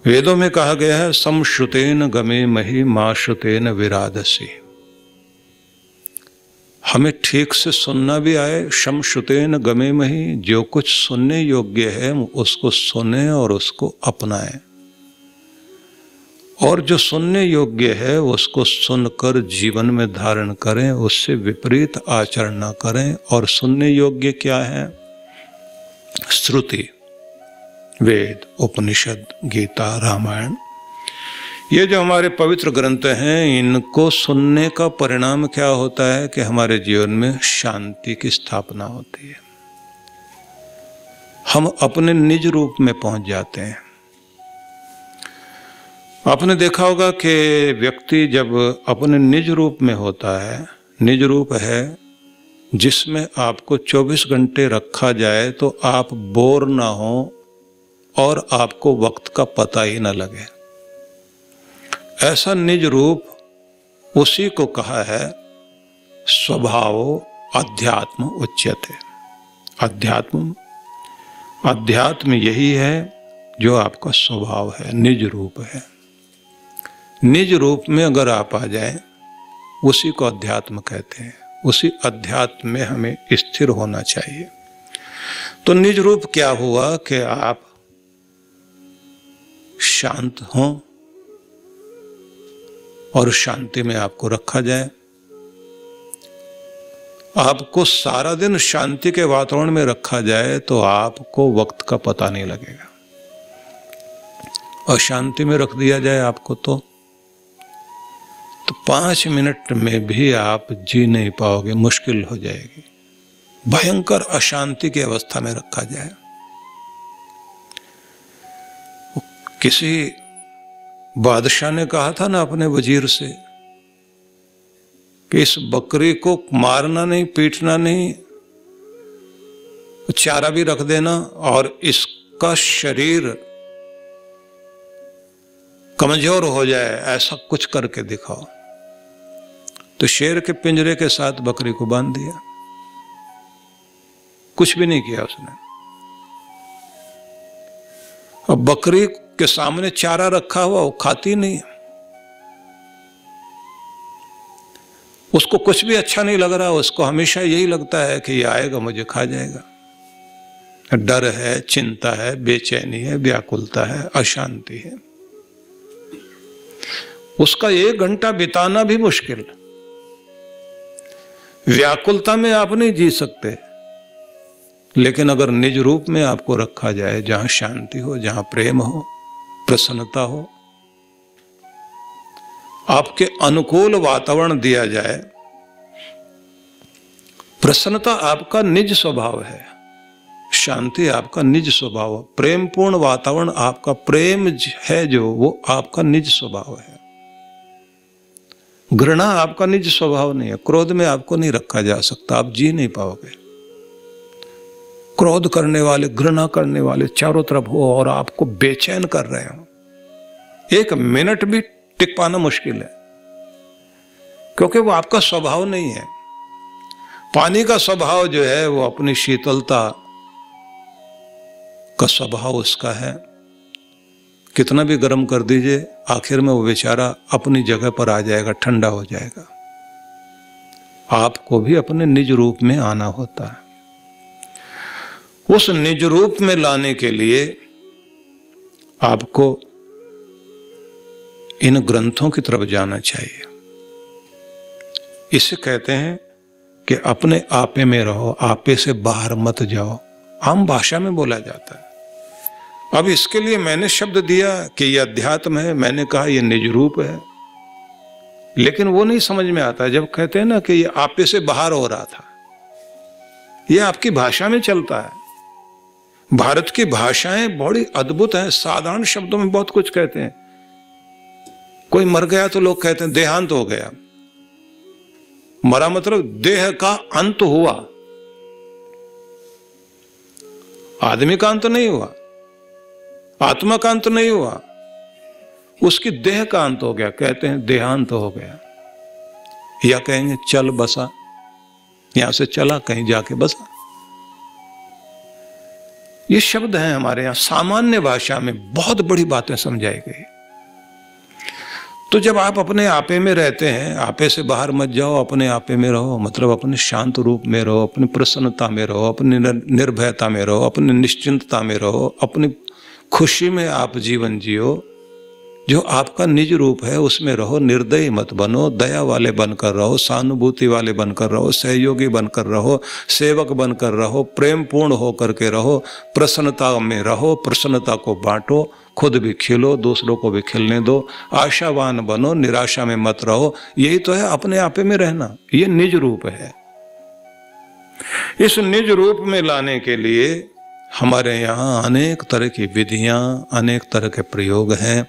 वेदों में कहा गया है समश्रुतेन गमे मही मा श्रुतेन विरादसी। हमें ठीक से सुनना भी आए, समश्रुतेन गमे मही, जो कुछ सुनने योग्य है उसको सुने और उसको अपनाएं, और जो सुनने योग्य है उसको सुनकर जीवन में धारण करें, उससे विपरीत आचरण न करें। और सुनने योग्य क्या है? श्रुति, वेद, उपनिषद, गीता, रामायण, ये जो हमारे पवित्र ग्रंथ हैं, इनको सुनने का परिणाम क्या होता है कि हमारे जीवन में शांति की स्थापना होती है। हम अपने निज रूप में पहुंच जाते हैं। आपने देखा होगा कि व्यक्ति जब अपने निज रूप में होता है, निज रूप है जिसमें आपको 24 घंटे रखा जाए तो आप बोर ना हो और आपको वक्त का पता ही ना लगे, ऐसा निज रूप उसी को कहा है स्वभाव अध्यात्म उच्यते। अध्यात्म यही है जो आपका स्वभाव है, निज रूप है। निज रूप में अगर आप आ जाएं, उसी को अध्यात्म कहते हैं। उसी अध्यात्म में हमें स्थिर होना चाहिए। तो निज रूप क्या हुआ कि आप शांत हों और शांति में आपको रखा जाए। आपको सारा दिन शांति के वातावरण में रखा जाए तो आपको वक्त का पता नहीं लगेगा, और शांति में रख दिया जाए आपको तो 5 मिनट में भी आप जी नहीं पाओगे, मुश्किल हो जाएगी। भयंकर अशांति की अवस्था में रखा जाए। किसी बादशाह ने कहा था ना अपने वजीर से कि इस बकरी को मारना नहीं, पीटना नहीं, चारा भी रख देना, और इसका शरीर कमजोर हो जाए, ऐसा कुछ करके दिखाओ। तो शेर के पिंजरे के साथ बकरी को बांध दिया, कुछ भी नहीं किया उसने। अब बकरी के सामने चारा रखा हुआ, वो खाती नहीं, उसको कुछ भी अच्छा नहीं लग रहा। उसको हमेशा यही लगता है कि ये आएगा मुझे खा जाएगा। डर है, चिंता है, बेचैनी है, व्याकुलता है, अशांति है। उसका 1 घंटा बिताना भी मुश्किल। व्याकुलता में आप नहीं जी सकते, लेकिन अगर निज रूप में आपको रखा जाए, जहां शांति हो, जहां प्रेम हो, प्रसन्नता हो, आपके अनुकूल वातावरण दिया जाए। प्रसन्नता आपका निज स्वभाव है, शांति आपका निज स्वभाव है, प्रेमपूर्ण वातावरण आपका, प्रेम है जो, वो आपका निज स्वभाव है। घृणा आपका निज स्वभाव नहीं है। क्रोध में आपको नहीं रखा जा सकता, आप जी नहीं पाओगे। क्रोध करने वाले, घृणा करने वाले चारों तरफ हो और आपको बेचैन कर रहे हो, 1 मिनट भी टिक पाना मुश्किल है, क्योंकि वो आपका स्वभाव नहीं है। पानी का स्वभाव जो है वो अपनी शीतलता का स्वभाव उसका है। कितना भी गर्म कर दीजिए, आखिर में वो बेचारा अपनी जगह पर आ जाएगा, ठंडा हो जाएगा। आपको भी अपने निज रूप में आना होता है। उस निज रूप में लाने के लिए आपको इन ग्रंथों की तरफ जाना चाहिए। इसे कहते हैं कि अपने आपे में रहो, आपे से बाहर मत जाओ। आम भाषा में बोला जाता है। अब इसके लिए मैंने शब्द दिया कि यह अध्यात्म है, मैंने कहा यह निज रूप है, लेकिन वो नहीं समझ में आता जब कहते हैं ना कि यह आपे से बाहर हो रहा था। यह आपकी भाषा में चलता है। भारत की भाषाएं बड़ी अद्भुत हैं, साधारण शब्दों में बहुत कुछ कहते हैं। कोई मर गया तो लोग कहते हैं देहांत हो गया। मरा मतलब देह का अंत हुआ, आदमी का अंत नहीं हुआ, आत्मा का अंत नहीं हुआ, उसकी देह का अंत हो गया, कहते हैं देहांत हो गया। या कहेंगे चल बसा, यहां से चला कहीं जाके बसा। ये शब्द हैं हमारे यहाँ, सामान्य भाषा में बहुत बड़ी बातें समझाई गई। तो जब आप अपने आपे में रहते हैं, आपे से बाहर मत जाओ, अपने आपे में रहो, मतलब अपने शांत रूप में रहो, अपनी प्रसन्नता में रहो, अपनी निर्भयता में रहो, अपनी निश्चिंतता में रहो, अपनी खुशी में आप जीवन जियो। जो आपका निज रूप है उसमें रहो, निर्दयी मत बनो, दया वाले बनकर रहो, सहानुभूति वाले बनकर रहो, सहयोगी बनकर रहो, सेवक बनकर रहो, प्रेम पूर्ण होकर के रहो, प्रसन्नता में रहो, प्रसन्नता को बांटो, खुद भी खिलो, दूसरों को भी खिलने दो, आशावान बनो, निराशा में मत रहो। यही तो है अपने आपे में रहना, ये निज रूप है। इस निज रूप में लाने के लिए हमारे यहाँ अनेक तरह की विधियां, अनेक तरह के प्रयोग हैं,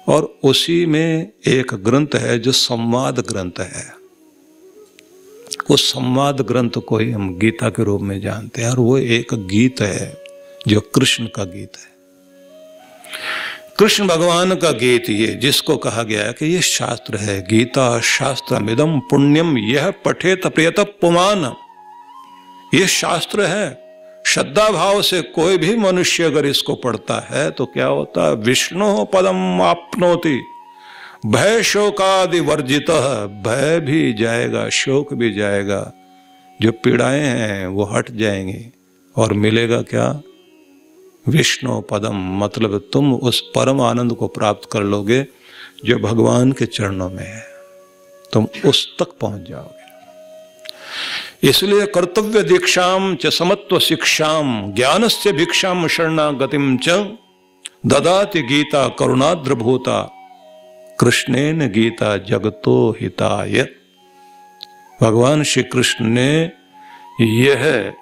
और उसी में एक ग्रंथ है जो संवाद ग्रंथ है। उस संवाद ग्रंथ को ही हम गीता के रूप में जानते हैं, और वो एक गीत है जो कृष्ण का गीत है, कृष्ण भगवान का गीत, ये जिसको कहा गया है कि ये शास्त्र है। गीता शास्त्रमिदं पुण्यम यह पठेत प्रियत पुमान। ये शास्त्र है, श्रद्धा भाव से कोई भी मनुष्य अगर इसको पढ़ता है तो क्या होता है, विष्णु पदम आपनोति, भय शोकादि वर्जित, भय भी जाएगा, शोक भी जाएगा, जो पीड़ाएं हैं वो हट जाएंगी, और मिलेगा क्या, विष्णु पदम, मतलब तुम उस परम आनंद को प्राप्त कर लोगे जो भगवान के चरणों में है, तुम उस तक पहुंच जाओगे। इसलिए कर्तव्य दीक्षाम च समत्व शिक्षाम ज्ञानस्य भिक्षाम शरणागतिम च ददाति गीता करुणाद्र भूता कृष्णेन गीता जगतो हिताय। भगवान श्री कृष्ण ने यह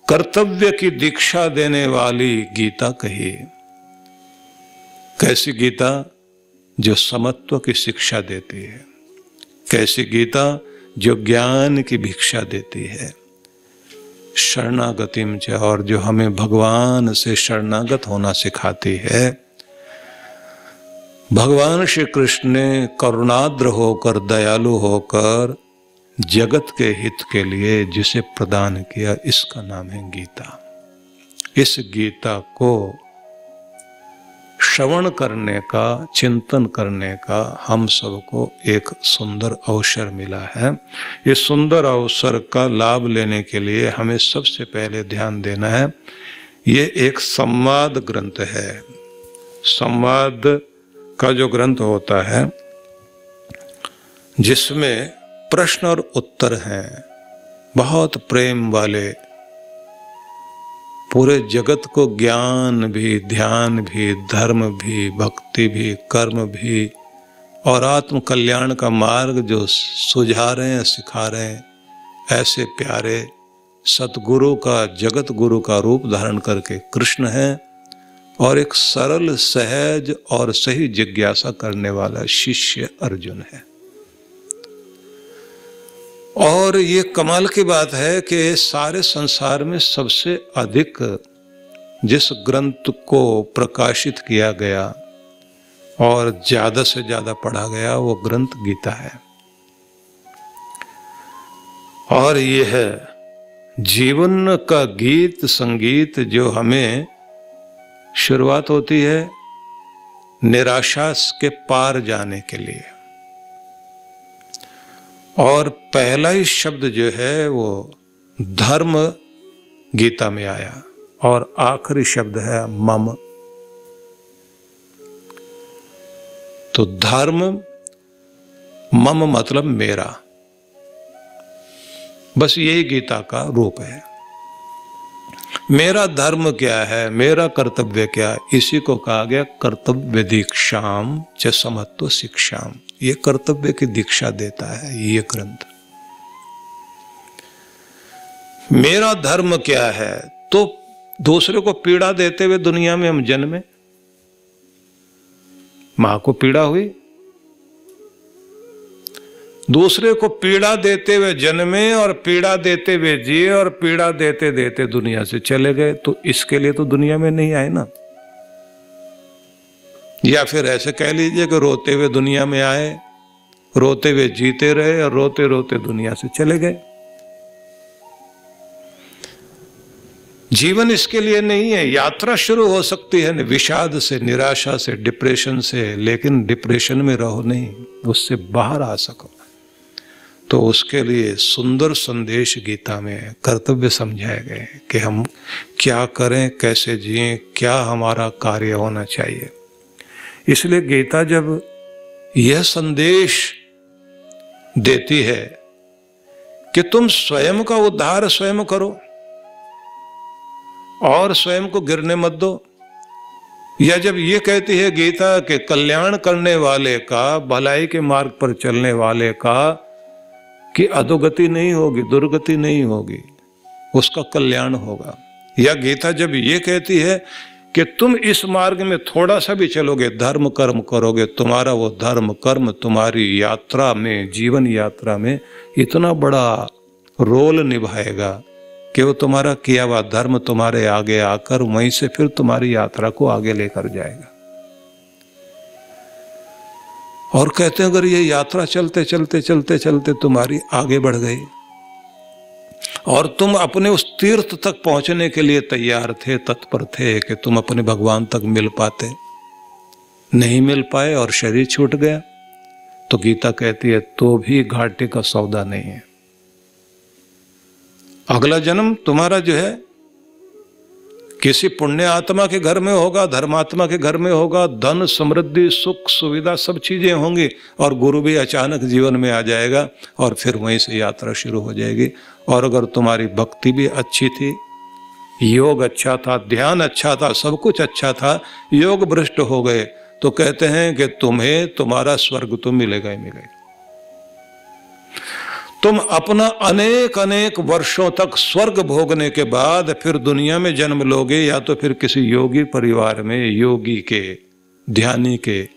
कर्तव्य की दीक्षा देने वाली गीता कही। कैसी गीता, जो समत्व की शिक्षा देती है। कैसी गीता, जो ज्ञान की भिक्षा देती है। शरणागतिम च, और जो हमें भगवान से शरणागत होना सिखाती है। भगवान श्री कृष्ण ने करुणाद्र होकर, दयालु होकर जगत के हित के लिए जिसे प्रदान किया, इसका नाम है गीता। इस गीता को श्रवण करने का, चिंतन करने का हम सबको एक सुंदर अवसर मिला है। इस सुंदर अवसर का लाभ लेने के लिए हमें सबसे पहले ध्यान देना है, ये एक संवाद ग्रंथ है। संवाद का जो ग्रंथ होता है, जिसमें प्रश्न और उत्तर हैं, बहुत प्रेम वाले, पूरे जगत को ज्ञान भी, ध्यान भी, धर्म भी, भक्ति भी, कर्म भी और आत्म कल्याण का मार्ग जो सुझा रहे हैं, सिखा रहे हैं, ऐसे प्यारे सतगुरु का, जगत गुरु का रूप धारण करके कृष्ण है, और एक सरल, सहज और सही जिज्ञासा करने वाला शिष्य अर्जुन है। और ये कमाल की बात है कि सारे संसार में सबसे अधिक जिस ग्रंथ को प्रकाशित किया गया और ज्यादा से ज्यादा पढ़ा गया, वो ग्रंथ गीता है। और यह जीवन का गीत संगीत जो हमें शुरुआत होती है निराशा के पार जाने के लिए। और पहला ही शब्द जो है वो धर्म गीता में आया, और आखिरी शब्द है मम। तो धर्म, मम मतलब मेरा, बस यही गीता का रूप है। मेरा धर्म क्या है, मेरा कर्तव्य क्या है, इसी को कहा गया कर्तव्य दीक्षाम च समत्व शिक्षाम। ये कर्तव्य की दीक्षा देता है ये ग्रंथ। मेरा धर्म क्या है, तो दूसरे को पीड़ा देते हुए दुनिया में हम जन्मे। मां को पीड़ा हुई, दूसरे को पीड़ा देते हुए जन्मे और पीड़ा देते हुए जिए और पीड़ा देते देते दुनिया से चले गए। तो इसके लिए तो दुनिया में नहीं आए ना। या फिर ऐसे कह लीजिए कि रोते हुए दुनिया में आए, रोते हुए जीते रहे और रोते रोते दुनिया से चले गए। जीवन इसके लिए नहीं है। यात्रा शुरू हो सकती है विषाद से, निराशा से, डिप्रेशन से, लेकिन डिप्रेशन में रहो नहीं, उससे बाहर आ सको। तो उसके लिए सुंदर संदेश गीता में कर्तव्य समझाए गए कि हम क्या करें, कैसे जिएं, क्या हमारा कार्य होना चाहिए। इसलिए गीता जब यह संदेश देती है कि तुम स्वयं का उद्धार स्वयं करो और स्वयं को गिरने मत दो, या जब ये कहती है गीता के कल्याण करने वाले का, भलाई के मार्ग पर चलने वाले का कि अधोगति नहीं होगी, दुर्गति नहीं होगी, उसका कल्याण होगा, या गीता जब ये कहती है कि तुम इस मार्ग में थोड़ा सा भी चलोगे, धर्म कर्म करोगे, तुम्हारा वो धर्म कर्म तुम्हारी यात्रा में, जीवन यात्रा में इतना बड़ा रोल निभाएगा कि वो तुम्हारा किया हुआ धर्म तुम्हारे आगे आकर वहीं से फिर तुम्हारी यात्रा को आगे लेकर जाएगा। और कहते हैं अगर ये यात्रा चलते चलते चलते चलते तुम्हारी आगे बढ़ गई और तुम अपने उस तीर्थ तक पहुंचने के लिए तैयार थे, तत्पर थे कि तुम अपने भगवान तक मिल पाते, नहीं मिल पाए और शरीर छूट गया, तो गीता कहती है तो भी घाटे का सौदा नहीं है। अगला जन्म तुम्हारा जो है किसी पुण्य आत्मा के घर में होगा, धर्मात्मा के घर में होगा, धन समृद्धि सुख सुविधा सब चीजें होंगी, और गुरु भी अचानक जीवन में आ जाएगा और फिर वहीं से यात्रा शुरू हो जाएगी। और अगर तुम्हारी भक्ति भी अच्छी थी, योग अच्छा था, ध्यान अच्छा था, सब कुछ अच्छा था, योग भ्रष्ट हो गए, तो कहते हैं कि तुम्हें तुम्हारा स्वर्ग तो मिलेगा ही मिलेगा। तुम अपना अनेक अनेक वर्षों तक स्वर्ग भोगने के बाद फिर दुनिया में जन्म लोगे, या तो फिर किसी योगी परिवार में, योगी के, ध्यानी के,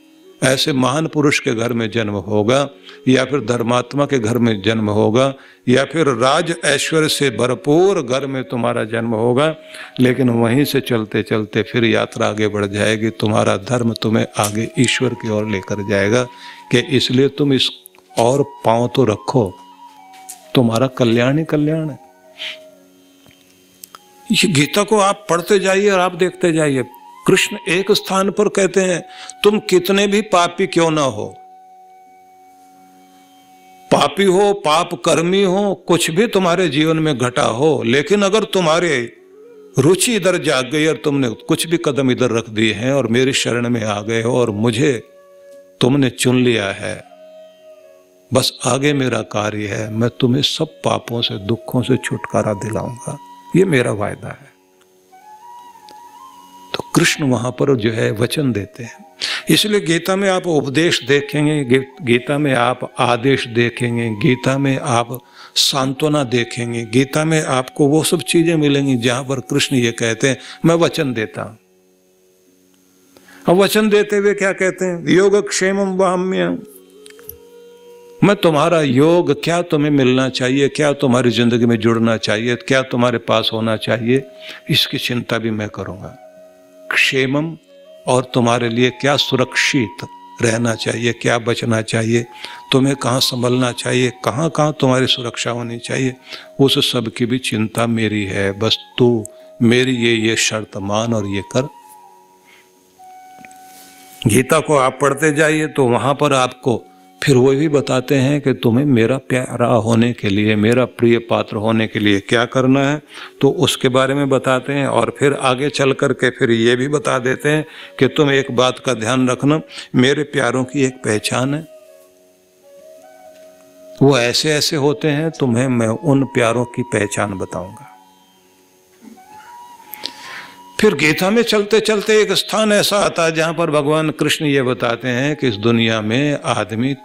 ऐसे महान पुरुष के घर में जन्म होगा, या फिर धर्मात्मा के घर में जन्म होगा, या फिर राज ऐश्वर्य से भरपूर घर में तुम्हारा जन्म होगा। लेकिन वहीं से चलते चलते फिर यात्रा आगे बढ़ जाएगी, तुम्हारा धर्म तुम्हें आगे ईश्वर की ओर लेकर जाएगा। कि इसलिए तुम इस और पांव तो रखो, तुम्हारा कल्याण ही कल्याण है। ये गीता को आप पढ़ते जाइए और आप देखते जाइए। कृष्ण एक स्थान पर कहते हैं तुम कितने भी पापी क्यों ना हो, पापी हो, पाप कर्मी हो, कुछ भी तुम्हारे जीवन में घटा हो, लेकिन अगर तुम्हारे रुचि इधर जाग गई और तुमने कुछ भी कदम इधर रख दिए हैं और मेरी शरण में आ गए हो और मुझे तुमने चुन लिया है, बस आगे मेरा कार्य है, मैं तुम्हें सब पापों से, दुखों से छुटकारा दिलाऊंगा, ये मेरा वायदा है। तो कृष्ण वहां पर जो है वचन देते हैं। इसलिए गीता में आप उपदेश देखेंगे, गीता में आप आदेश देखेंगे, गीता में आप सांत्वना देखेंगे, गीता में आपको वो सब चीजें मिलेंगी जहां पर कृष्ण ये कहते हैं मैं वचन देता हूं। अब वचन देते हुए क्या कहते हैं, योग क्षेमम वाम्य, मैं तुम्हारा योग, क्या तुम्हें मिलना चाहिए, क्या तुम्हारी जिंदगी में जुड़ना चाहिए, क्या तुम्हारे पास होना चाहिए, इसकी चिंता भी मैं करूंगा। क्षेमम, और तुम्हारे लिए क्या सुरक्षित रहना चाहिए, क्या बचना चाहिए, तुम्हें कहाँ संभलना चाहिए, कहाँ कहाँ तुम्हारी सुरक्षा होनी चाहिए, उस सब की भी चिंता मेरी है। बस तू मेरी ये शर्त मान और ये कर। गीता को आप पढ़ते जाइए तो वहां पर आपको फिर वो भी बताते हैं कि तुम्हें मेरा प्यारा होने के लिए, मेरा प्रिय पात्र होने के लिए क्या करना है, तो उसके बारे में बताते हैं। और फिर आगे चल कर के फिर ये भी बता देते हैं कि तुम एक बात का ध्यान रखना, मेरे प्यारों की एक पहचान है, वो ऐसे ऐसे होते हैं, तुम्हें मैं उन प्यारों की पहचान बताऊंगा। फिर गीता में चलते चलते एक स्थान ऐसा आता है जहां पर भगवान कृष्ण ये बताते हैं कि इस दुनिया में आदमी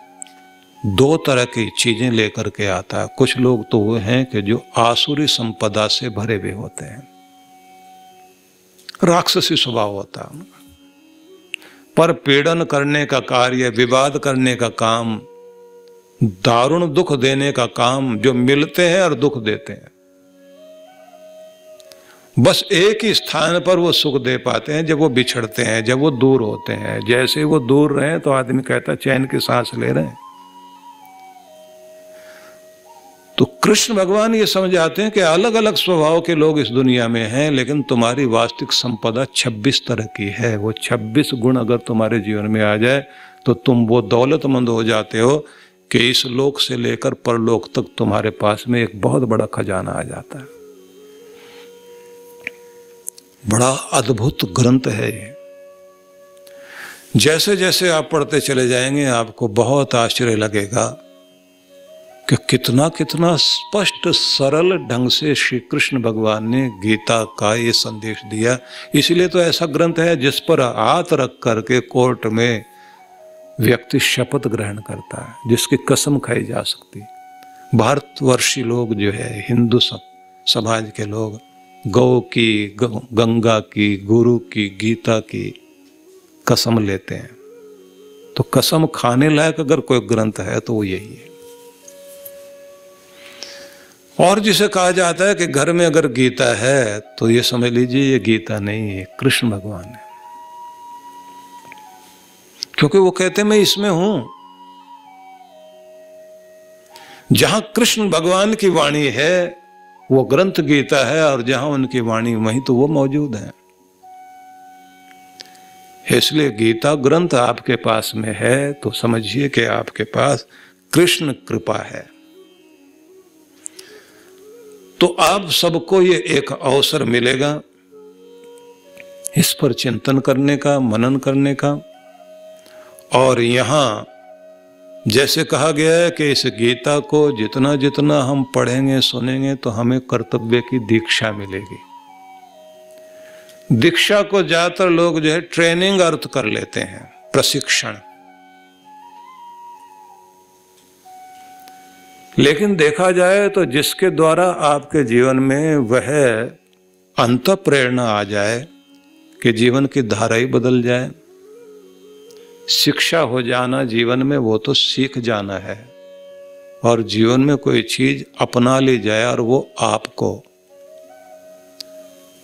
दो तरह की चीजें लेकर के आता है। कुछ लोग तो वो हैं कि जो आसुरी संपदा से भरे हुए होते हैं, राक्षसी स्वभाव होता है उनका, पर पीड़न करने का कार्य, विवाद करने का काम, दारुण दुख देने का काम, जो मिलते हैं और दुख देते हैं। बस एक ही स्थान पर वो सुख दे पाते हैं, जब वो बिछड़ते हैं, जब वो दूर होते हैं। जैसे वो दूर रहे तो आदमी कहता चैन की सांस ले रहे हैं। तो कृष्ण भगवान ये समझाते हैं कि अलग अलग स्वभाव के लोग इस दुनिया में हैं, लेकिन तुम्हारी वास्तविक संपदा 26 तरह की है। वो 26 गुण अगर तुम्हारे जीवन में आ जाए तो तुम वो दौलतमंद हो जाते हो कि इस लोक से लेकर परलोक तक तुम्हारे पास में एक बहुत बड़ा खजाना आ जाता है। बड़ा अद्भुत ग्रंथ है ये। जैसे जैसे आप पढ़ते चले जाएंगे आपको बहुत आश्चर्य लगेगा कि कितना कितना स्पष्ट सरल ढंग से श्री कृष्ण भगवान ने गीता का ये संदेश दिया। इसलिए तो ऐसा ग्रंथ है जिस पर हाथ रख करके कोर्ट में व्यक्ति शपथ ग्रहण करता है, जिसकी कसम खाई जा सकती। भारतवर्षी लोग जो है, हिंदू समाज के लोग गौ की, गंगा की, गुरु की, गीता की कसम लेते हैं। तो कसम खाने लायक अगर कोई ग्रंथ है तो वो यही है। और जिसे कहा जाता है कि घर में अगर गीता है तो ये समझ लीजिए ये गीता नहीं है, कृष्ण भगवान है। क्योंकि वो कहते हैं मैं इसमें हूं। जहां कृष्ण भगवान की वाणी है वो ग्रंथ गीता है, और जहां उनकी वाणी वहीं तो वो मौजूद है। इसलिए गीता ग्रंथ आपके पास में है तो समझिए कि आपके पास कृष्ण कृपा है। तो आप सबको ये एक अवसर मिलेगा इस पर चिंतन करने का, मनन करने का। और यहां जैसे कहा गया है कि इस गीता को जितना जितना हम पढ़ेंगे सुनेंगे तो हमें कर्तव्य की दीक्षा मिलेगी। दीक्षा को ज्यादातर लोग जो है ट्रेनिंग अर्थ कर लेते हैं, प्रशिक्षण। लेकिन देखा जाए तो जिसके द्वारा आपके जीवन में वह अंत प्रेरणा आ जाए कि जीवन की धारा ही बदल जाए, शिक्षा हो जाना जीवन में, वो तो सीख जाना है। और जीवन में कोई चीज अपना ली जाए और वो आपको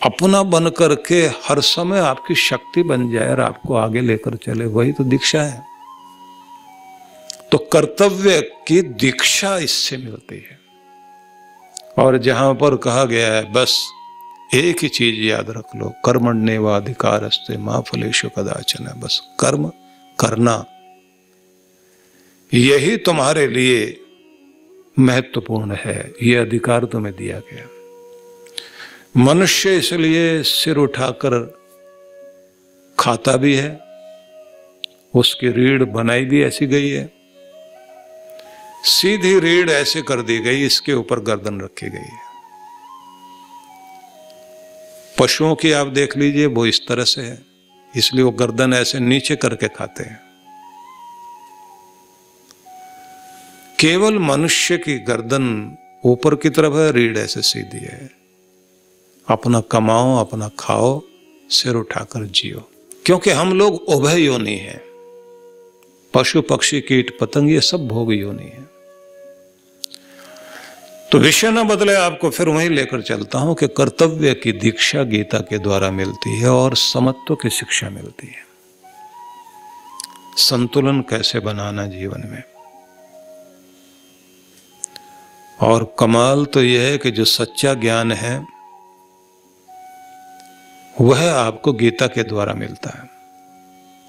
अपना बन करके हर समय आपकी शक्ति बन जाए और आपको आगे लेकर चले, वही तो दीक्षा है। तो कर्तव्य की दीक्षा इससे मिलती है। और जहां पर कहा गया है बस एक ही चीज याद रख लो, कर्मण्येवाधिकारस्ते मा फलेषु कदाचन। बस कर्म करना, यही तुम्हारे लिए महत्वपूर्ण है। यह अधिकार तुम्हें दिया गया। मनुष्य इसलिए सिर उठाकर खाता भी है, उसकी रीढ़ बनाई भी ऐसी गई है, सीधी रीढ़ ऐसे कर दी गई, इसके ऊपर गर्दन रखी गई है। पशुओं की आप देख लीजिए वो इस तरह से है, इसलिए वो गर्दन ऐसे नीचे करके खाते हैं। केवल मनुष्य की गर्दन ऊपर की तरफ है, रीढ़ ऐसे सीधी है। अपना कमाओ, अपना खाओ, सिर उठाकर जियो। क्योंकि हम लोग उभय योनि हैं, पशु पक्षी कीट पतंग ये सब भोग योनि है। तो विषय न बदले, आपको फिर वहीं लेकर चलता हूं कि कर्तव्य की दीक्षा गीता के द्वारा मिलती है और समत्व की शिक्षा मिलती है। संतुलन कैसे बनाना जीवन में। और कमाल तो यह है कि जो सच्चा ज्ञान है वह आपको गीता के द्वारा मिलता है।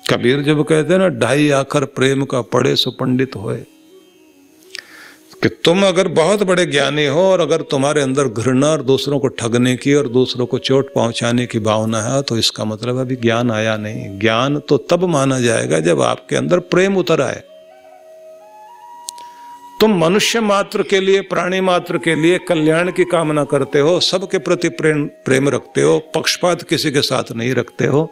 कबीर जब कहते हैं ना, ढाई आखर प्रेम का पढ़े सो पंडित होए, कि तुम अगर बहुत बड़े ज्ञानी हो और अगर तुम्हारे अंदर घृणा और दूसरों को ठगने की और दूसरों को चोट पहुंचाने की भावना है तो इसका मतलब अभी ज्ञान आया नहीं। ज्ञान तो तब माना जाएगा जब आपके अंदर प्रेम उतर आए। तुम मनुष्य मात्र के लिए, प्राणी मात्र के लिए कल्याण की कामना करते हो, सबके प्रति प्रेम रखते हो, पक्षपात किसी के साथ नहीं रखते हो,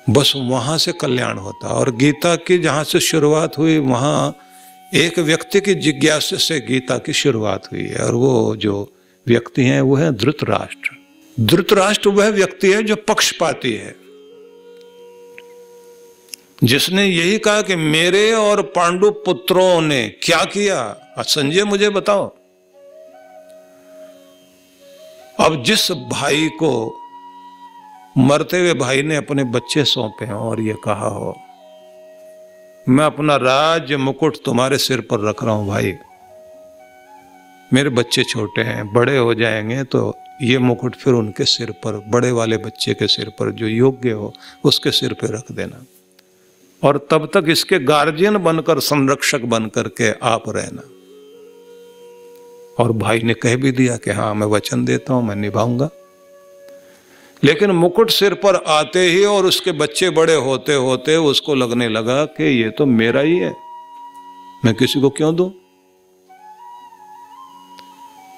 बस वहां से कल्याण होता। और गीता की जहां से शुरुआत हुई वहां एक व्यक्ति की जिज्ञासा से गीता की शुरुआत हुई है। और वो जो व्यक्ति हैं वो है धृतराष्ट्र। धृतराष्ट्र वह व्यक्ति है जो पक्षपाती है, जिसने यही कहा कि मेरे और पांडु पुत्रों ने क्या किया, संजय मुझे बताओ। अब जिस भाई को, मरते हुए भाई ने अपने बच्चे सौंपे हों और ये कहा हो मैं अपना राज्य मुकुट तुम्हारे सिर पर रख रहा हूं भाई, मेरे बच्चे छोटे हैं, बड़े हो जाएंगे तो ये मुकुट फिर उनके सिर पर, बड़े वाले बच्चे के सिर पर, जो योग्य हो उसके सिर पर रख देना, और तब तक इसके गार्जियन बनकर, संरक्षक बनकर के आप रहना। और भाई ने कह भी दिया कि हाँ मैं वचन देता हूं, मैं निभाऊंगा। लेकिन मुकुट सिर पर आते ही और उसके बच्चे बड़े होते होते उसको लगने लगा कि ये तो मेरा ही है, मैं किसी को क्यों दूं।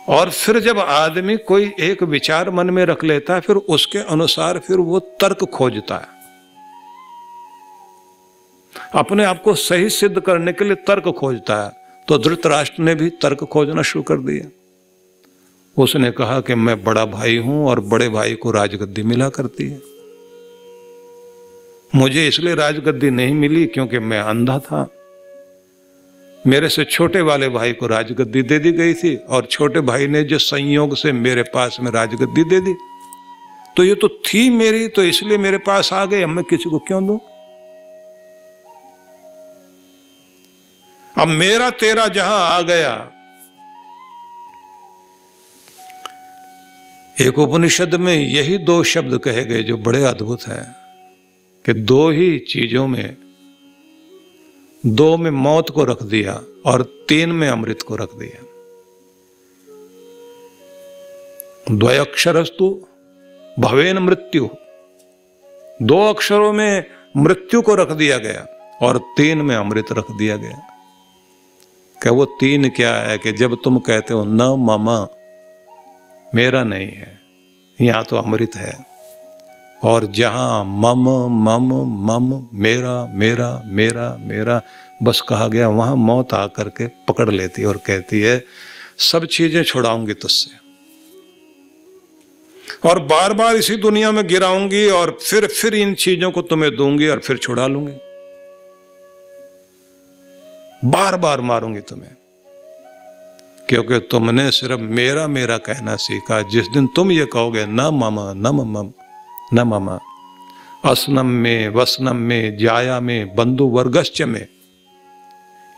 और फिर जब आदमी कोई एक विचार मन में रख लेता है, फिर उसके अनुसार फिर वो तर्क खोजता है, अपने आप को सही सिद्ध करने के लिए तर्क खोजता है। तो धृतराष्ट्र ने भी तर्क खोजना शुरू कर दिया। उसने कहा कि मैं बड़ा भाई हूं और बड़े भाई को राजगद्दी मिला करती है, मुझे इसलिए राजगद्दी नहीं मिली क्योंकि मैं अंधा था। मेरे से छोटे वाले भाई को राजगद्दी दे दी गई थी और छोटे भाई ने जो संयोग से मेरे पास में राजगद्दी दे दी, तो ये तो थी मेरी, तो इसलिए मेरे पास आ गई, अब मैं किसी को क्यों दूं। अब मेरा तेरा जहां आ गया। एक उपनिषद में यही दो शब्द कहे गए जो बड़े अद्भुत हैं कि दो ही चीजों में, दो में मौत को रख दिया और तीन में अमृत को रख दिया। द्वयक्षरस्तु भवेन मृत्यु, दो अक्षरों में मृत्यु को रख दिया गया और तीन में अमृत रख दिया गया। क्या वो तीन क्या है कि जब तुम कहते हो न मामा मेरा नहीं है, यहां तो अमृत है, और जहां मम मम मम मेरा मेरा मेरा मेरा बस कहा गया, वहां मौत आकर के पकड़ लेती है और कहती है सब चीजें छुड़ाऊंगी तुझसे और बार बार इसी दुनिया में गिराऊंगी और फिर इन चीजों को तुम्हें दूंगी और फिर छुड़ा लूंगी, बार बार मारूंगी तुम्हें, क्योंकि तुमने सिर्फ मेरा मेरा कहना सीखा। जिस दिन तुम ये कहोगे न मामा न मम न मामा, असनम में वसनम में जाया में बंधु वर्गश्च में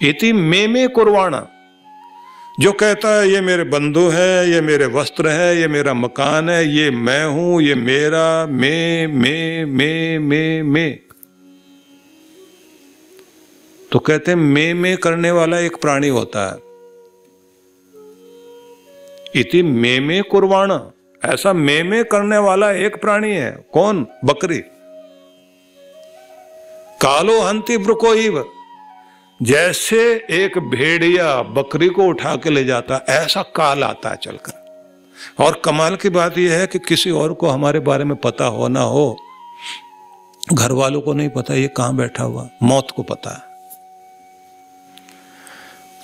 इति में कुर्वाणा, जो कहता है ये मेरे बंधु है, ये मेरे वस्त्र है, ये मेरा मकान है, ये मैं हूं, ये मेरा, मैं, तो कहते हैं मैं करने वाला एक प्राणी होता है। इति में कुर्वाणा, ऐसा मैं करने वाला एक प्राणी है। कौन? बकरी। कालो हंति ब्रुकोइव, जैसे एक भेड़िया बकरी को उठा के ले जाता, ऐसा काल आता है चलकर। और कमाल की बात यह है कि किसी और को हमारे बारे में पता हो ना हो, घर वालों को नहीं पता ये कहां बैठा हुआ, मौत को पता है।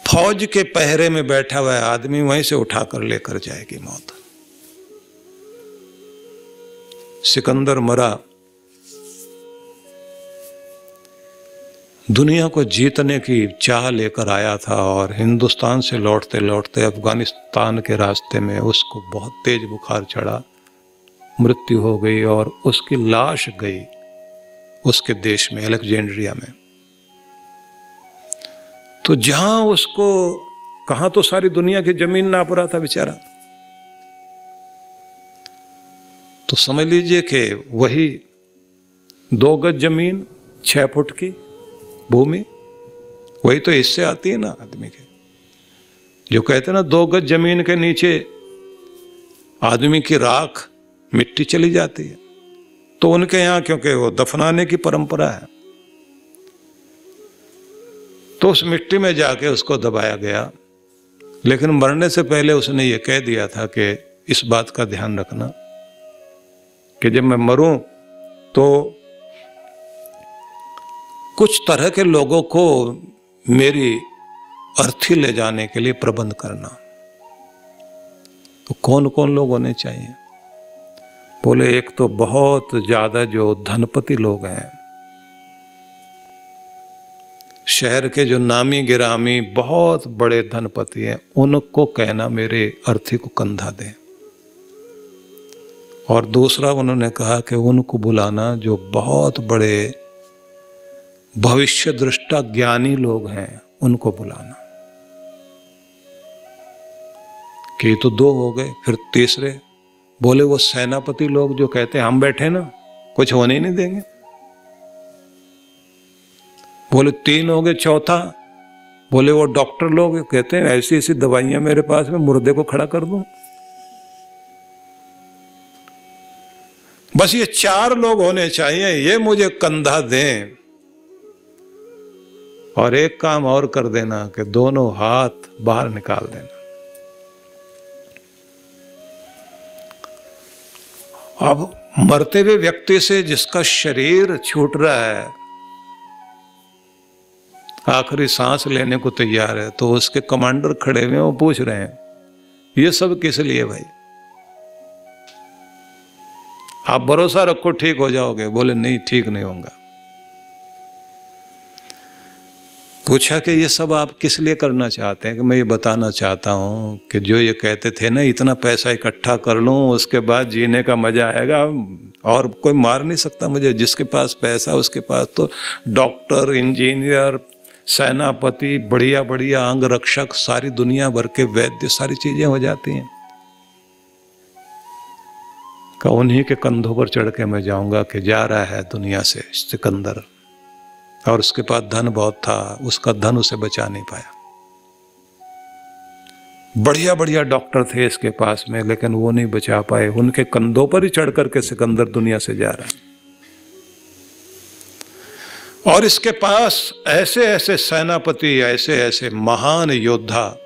फौज के पहरे में बैठा हुआ है आदमी, वहीं से उठाकर लेकर जाएगी मौत। सिकंदर मरा, दुनिया को जीतने की चाह लेकर आया था और हिंदुस्तान से लौटते लौटते अफगानिस्तान के रास्ते में उसको बहुत तेज बुखार चढ़ा, मृत्यु हो गई और उसकी लाश गई उसके देश में, अलेक्जेंड्रिया में। तो जहां उसको, कहां तो सारी दुनिया की जमीन नाप रहा था बेचारा, तो समझ लीजिए कि वही 2 गज जमीन 6 फुट की भूमि, वही तो इससे आती है ना आदमी के। जो कहते हैं ना 2 गज जमीन के नीचे आदमी की राख मिट्टी चली जाती है, तो उनके यहां क्योंकि वो दफनाने की परंपरा है, तो उस मिट्टी में जाके उसको दबाया गया। लेकिन मरने से पहले उसने ये कह दिया था कि इस बात का ध्यान रखना कि जब मैं मरूं तो कुछ तरह के लोगों को मेरी अर्थी ले जाने के लिए प्रबंध करना। तो कौन कौन लोग होने चाहिए? बोले एक तो बहुत ज्यादा जो धनपति लोग हैं, शहर के जो नामी गिरामी बहुत बड़े धनपति हैं, उनको कहना मेरे अर्थी को कंधा दें। और दूसरा उन्होंने कहा कि उनको बुलाना जो बहुत बड़े भविष्य दृष्टा ज्ञानी लोग हैं, उनको बुलाना। कि तो 2 हो गए, फिर तीसरे। बोले वो सेनापति लोग जो कहते हैं हम बैठे ना, कुछ होने ही नहीं देंगे। बोले 3 हो गए, चौथा। बोले वो डॉक्टर लोग कहते हैं ऐसी ऐसी दवाइयां मेरे पास में, मुर्दे को खड़ा कर दूं। बस ये 4 लोग होने चाहिए, ये मुझे कंधा दें। और एक काम और कर देना कि दोनों हाथ बाहर निकाल देना। अब मरते हुए व्यक्ति से जिसका शरीर छूट रहा है, आखिरी सांस लेने को तैयार है, तो उसके कमांडर खड़े हुए वो पूछ रहे हैं ये सब किस लिए भाई? आप भरोसा रखो ठीक हो जाओगे। बोले नहीं, ठीक नहीं होगा। पूछा कि ये सब आप किस लिए करना चाहते हैं? कि मैं ये बताना चाहता हूं कि जो ये कहते थे ना इतना पैसा इकट्ठा कर लूं उसके बाद जीने का मजा आएगा, और कोई मार नहीं सकता मुझे। जिसके पास पैसा उसके पास तो डॉक्टर, इंजीनियर, सेनापति, बढ़िया बढ़िया अंग रक्षक, सारी दुनिया भर के वैद्य, सारी चीजें हो जाती हैं। का उन्हीं के कंधों पर चढ़ के मैं जाऊंगा कि जा रहा है दुनिया से सिकंदर, और उसके पास धन बहुत था, उसका धन उसे बचा नहीं पाया। बढ़िया बढ़िया डॉक्टर थे इसके पास में, लेकिन वो नहीं बचा पाए। उनके कंधों पर ही चढ़ करके सिकंदर दुनिया से जा रहा है। और इसके पास ऐसे ऐसे सेनापति, ऐसे ऐसे महान योद्धा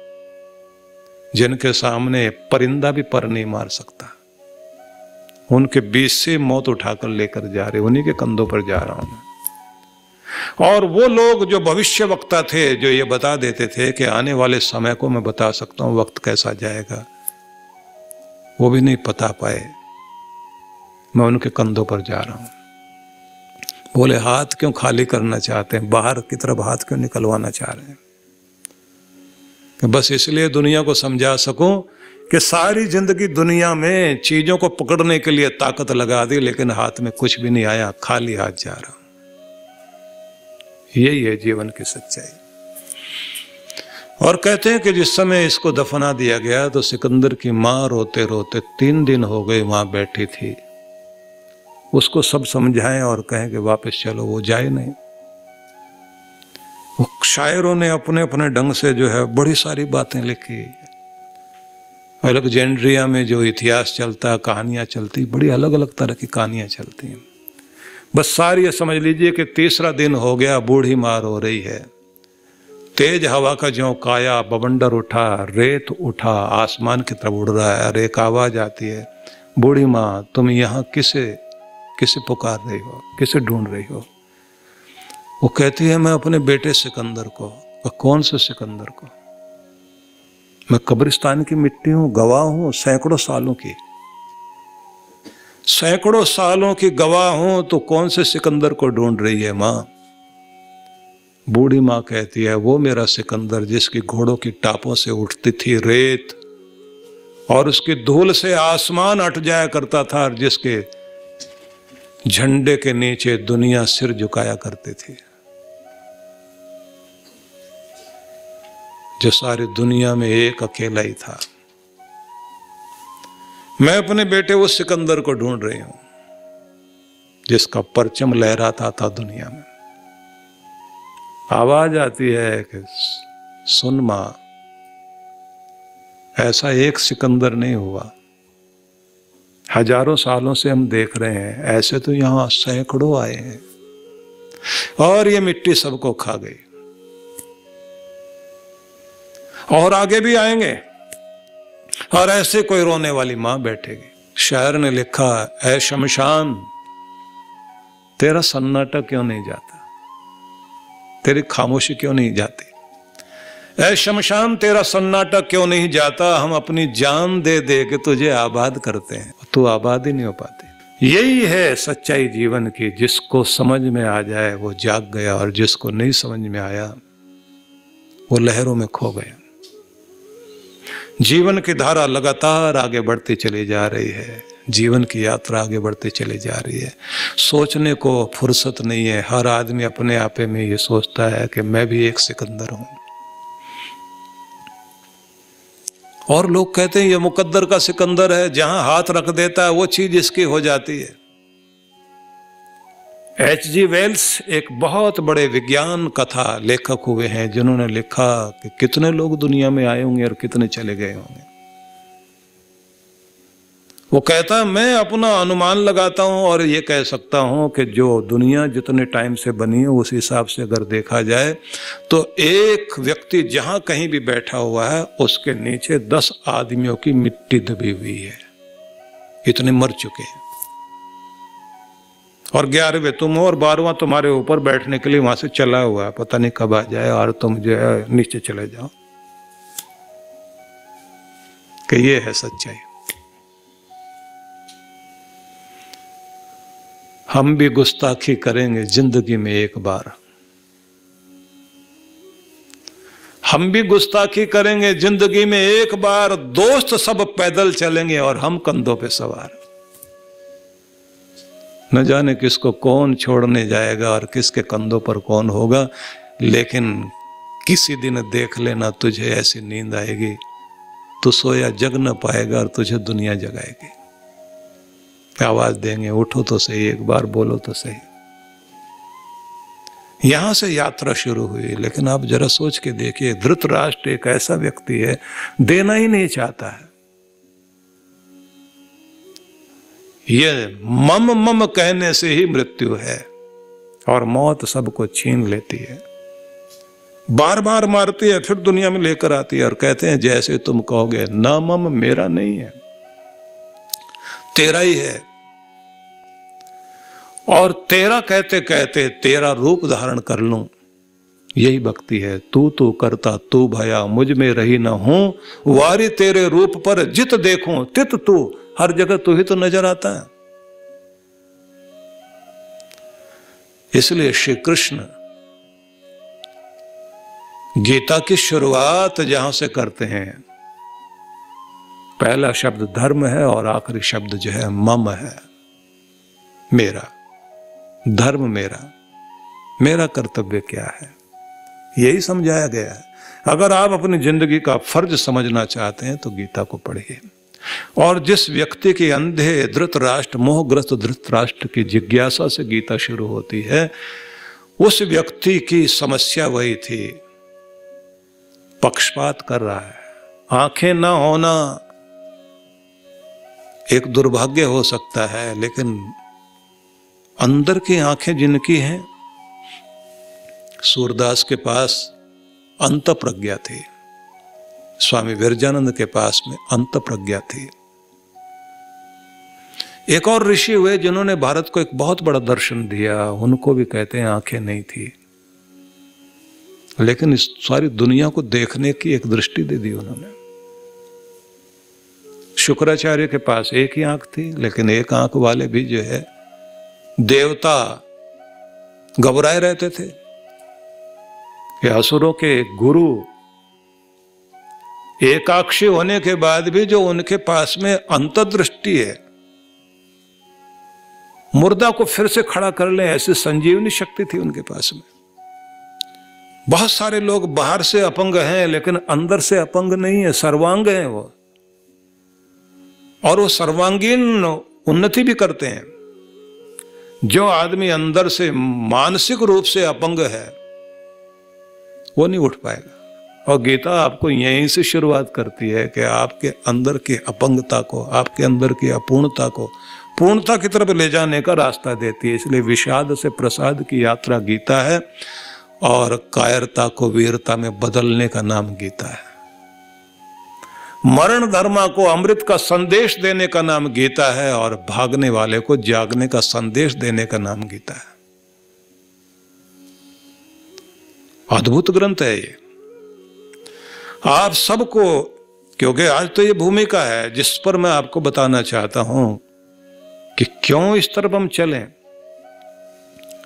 जिनके सामने परिंदा भी पर नहीं मार सकता, उनके बीच से मौत उठाकर लेकर जा रहे, उन्हीं के कंधों पर जा रहा हूं मैं। और वो लोग जो भविष्य वक्ता थे, जो ये बता देते थे कि आने वाले समय को मैं बता सकता हूं, वक्त कैसा जाएगा, वो भी नहीं पता पाए। मैं उनके कंधों पर जा रहा हूं। बोले हाथ क्यों खाली करना चाहते हैं, बाहर की तरफ हाथ क्यों निकलवाना चाह रहे हैं? कि बस इसलिए दुनिया को समझा सकूं कि सारी जिंदगी दुनिया में चीजों को पकड़ने के लिए ताकत लगा दी, लेकिन हाथ में कुछ भी नहीं आया, खाली हाथ जा रहा हूं। यही है जीवन की सच्चाई। और कहते हैं कि जिस समय इसको दफना दिया गया तो सिकंदर की मां रोते रोते 3 दिन हो गए वहां बैठी थी। उसको सब समझाएं और कहें कि वापस चलो, वो जाए नहीं। वो शायरों ने अपने अपने ढंग से जो है बड़ी सारी बातें लिखी। अलेक्जेंड्रिया में जो इतिहास चलता, कहानियां चलती, बड़ी अलग अलग तरह की कहानियां चलती हैं। बस सारी ये समझ लीजिए कि 3रा दिन हो गया, बूढ़ी मार हो रही है। तेज हवा का झोंकाया, बवंडर उठा, रेत उठा, आसमान की तरफ उड़ रहा है। और एक आवाज आती है, बूढ़ी माँ तुम यहाँ किसे पुकार रही हो, किसे ढूंढ रही हो? वो कहती है मैं अपने बेटे सिकंदर को। कौन से सिकंदर को? मैं कब्रिस्तान की मिट्टी हूं, गवाह हूं सैकड़ों सालों की, सैकड़ों सालों की गवाह हूं, तो कौन से सिकंदर को ढूंढ रही है मां? बूढ़ी मां कहती है वो मेरा सिकंदर जिसकी घोड़ों की टापों से उठती थी रेत, और उसकी धूल से आसमान अट जाया करता था, और जिसके झंडे के नीचे दुनिया सिर झुकाया करती थी, जो सारी दुनिया में एक अकेला ही था। मैं अपने बेटे उस सिकंदर को ढूंढ रही हूं जिसका परचम लहराता था दुनिया में। आवाज आती है कि सुन मां, ऐसा एक सिकंदर नहीं हुआ, हजारों सालों से हम देख रहे हैं, ऐसे तो यहां सैकड़ों आए हैं, और ये मिट्टी सबको खा गई, और आगे भी आएंगे, और ऐसे कोई रोने वाली मां बैठेगी। शायर ने लिखा, ऐ शमशान तेरा सन्नाटा क्यों नहीं जाता, तेरी खामोशी क्यों नहीं जाती? ऐ शमशान तेरा सन्नाटा क्यों नहीं जाता, हम अपनी जान दे दे के तुझे आबाद करते हैं, तू आबाद ही नहीं हो पाती। यही है सच्चाई जीवन की, जिसको समझ में आ जाए वो जाग गया, और जिसको नहीं समझ में आया वो लहरों में खो गया। जीवन की धारा लगातार आगे बढ़ती चली जा रही है, जीवन की यात्रा आगे बढ़ती चली जा रही है। सोचने को फुर्सत नहीं है। हर आदमी अपने आपे में ये सोचता है कि मैं भी एक सिकंदर हूं, और लोग कहते हैं ये मुकद्दर का सिकंदर है, जहां हाथ रख देता है वो चीज इसकी हो जाती है। H.G. वेल्स एक बहुत बड़े विज्ञान कथा लेखक हुए हैं, जिन्होंने लिखा कि कितने लोग दुनिया में आए होंगे और कितने चले गए होंगे। वो कहता है मैं अपना अनुमान लगाता हूं और ये कह सकता हूं कि जो दुनिया जितने टाइम से बनी है उस हिसाब से अगर देखा जाए तो एक व्यक्ति जहां कहीं भी बैठा हुआ है उसके नीचे 10 आदमियों की मिट्टी दबी हुई है, इतने मर चुके हैं। और 11वें तुम हो और 12वां तुम्हारे ऊपर बैठने के लिए वहां से चला हुआ है, पता नहीं कब आ जाए और तुम जो है नीचे चले जाओ। कि ये है सच्चाई। हम भी गुस्ताखी करेंगे जिंदगी में एक बार, हम भी गुस्ताखी करेंगे जिंदगी में एक बार। दोस्त सब पैदल चलेंगे और हम कंधों पे सवार। न जाने किसको कौन छोड़ने जाएगा और किसके कंधों पर कौन होगा, लेकिन किसी दिन देख लेना तुझे ऐसी नींद आएगी तू सोया जग न पाएगा और तुझे दुनिया जगाएगी। आवाज देंगे उठो तो सही, एक बार बोलो तो सही। यहां से यात्रा शुरू हुई, लेकिन आप जरा सोच के देखिए, धृतराष्ट्र एक ऐसा व्यक्ति है देना ही नहीं चाहता है। ये मम मम कहने से ही मृत्यु है और मौत सबको छीन लेती है, बार बार मारती है, फिर दुनिया में लेकर आती है और कहते हैं जैसे तुम कहोगे। ना मम मेरा नहीं है, तेरा ही है। और तेरा कहते कहते तेरा रूप धारण कर लूं, यही भक्ति है। तू तू करता तू भया मुझ में रही न हूं, वारी तेरे रूप पर जित देखूं तित तू। हर जगह तू ही तो नजर आता है। इसलिए श्री कृष्ण गीता की शुरुआत जहां से करते हैं, पहला शब्द धर्म है और आखिरी शब्द जो है मम है, मेरा धर्म, मेरा कर्तव्य क्या है, यही समझाया गया है। अगर आप अपनी जिंदगी का फर्ज समझना चाहते हैं तो गीता को पढ़िए। और जिस व्यक्ति के अंधे धृतराष्ट्र, मोहग्रस्त धृतराष्ट्र की जिज्ञासा से गीता शुरू होती है, उस व्यक्ति की समस्या वही थी, पक्षपात कर रहा है। आंखें ना होना एक दुर्भाग्य हो सकता है, लेकिन अंदर की आंखें जिनकी हैं, सूरदास के पास अंत प्रज्ञा थी, स्वामी विरजानंद के पास में अंत प्रज्ञा थी। एक और ऋषि हुए जिन्होंने भारत को एक बहुत बड़ा दर्शन दिया, उनको भी कहते हैं आंखें नहीं थी, लेकिन इस सारी दुनिया को देखने की एक दृष्टि दे दी उन्होंने। शुक्राचार्य के पास एक ही आंख थी, लेकिन एक आंख वाले भी जो है देवता घबराए रहते थे कि असुरों के गुरु एकाक्षी होने के बाद भी जो उनके पास में अंतर्दृष्टि है, मुर्दा को फिर से खड़ा कर ले ऐसी संजीवनी शक्ति थी उनके पास में। बहुत सारे लोग बाहर से अपंग हैं लेकिन अंदर से अपंग नहीं है, सर्वांग हैं वो, और वो सर्वांगीण उन्नति भी करते हैं। जो आदमी अंदर से मानसिक रूप से अपंग है वो नहीं उठ पाएगा। और गीता आपको यहीं से शुरुआत करती है कि आपके अंदर की अपंगता को, आपके अंदर की अपूर्णता को पूर्णता की तरफ ले जाने का रास्ता देती है। इसलिए विषाद से प्रसाद की यात्रा गीता है और कायरता को वीरता में बदलने का नाम गीता है। मरण धर्मा को अमृत का संदेश देने का नाम गीता है और भागने वाले को जागने का संदेश देने का नाम गीता है। अद्भुत ग्रंथ है ये। आप सबको, क्योंकि आज तो ये भूमिका है जिस पर मैं आपको बताना चाहता हूं कि क्यों इस तरफ हम चलें,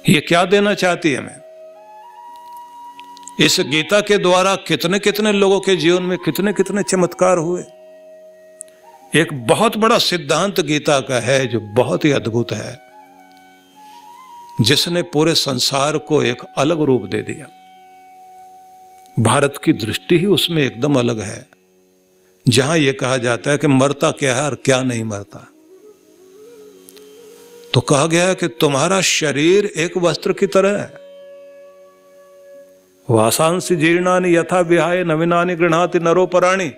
ये क्या देना चाहती है हमें। इस गीता के द्वारा कितने कितने लोगों के जीवन में कितने कितने चमत्कार हुए। एक बहुत बड़ा सिद्धांत गीता का है जो बहुत ही अद्भुत है, जिसने पूरे संसार को एक अलग रूप दे दिया। भारत की दृष्टि ही उसमें एकदम अलग है जहां यह कहा जाता है कि मरता क्या है और क्या नहीं मरता। तो कहा गया है कि तुम्हारा शरीर एक वस्त्र की तरह है। वासांसि जीर्णानि यथा विहाय नवीनानि गृह्णाति नरो पराणि।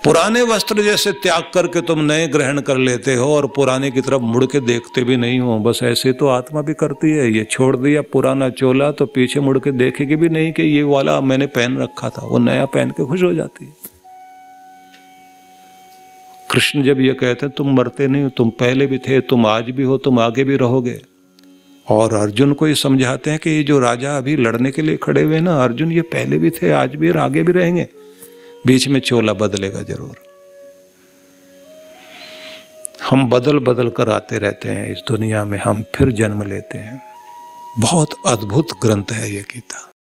पुराने वस्त्र जैसे त्याग करके तुम नए ग्रहण कर लेते हो और पुराने की तरफ मुड़ के देखते भी नहीं हो, बस ऐसे तो आत्मा भी करती है। ये छोड़ दिया पुराना चोला तो पीछे मुड़ के देखेगी भी नहीं कि ये वाला मैंने पहन रखा था, वो नया पहन के खुश हो जाती है। कृष्ण जब ये कहते हैं तुम मरते नहीं हो, तुम पहले भी थे, तुम आज भी हो, तुम आगे भी रहोगे। और अर्जुन को ये समझाते हैं कि ये जो राजा अभी लड़ने के लिए खड़े हुए ना, अर्जुन ये पहले भी थे, आज भी और आगे भी रहेंगे। बीच में चोला बदलेगा जरूर। हम बदल बदल कर आते रहते हैं इस दुनिया में, हम फिर जन्म लेते हैं। बहुत अद्भुत ग्रंथ है ये गीता।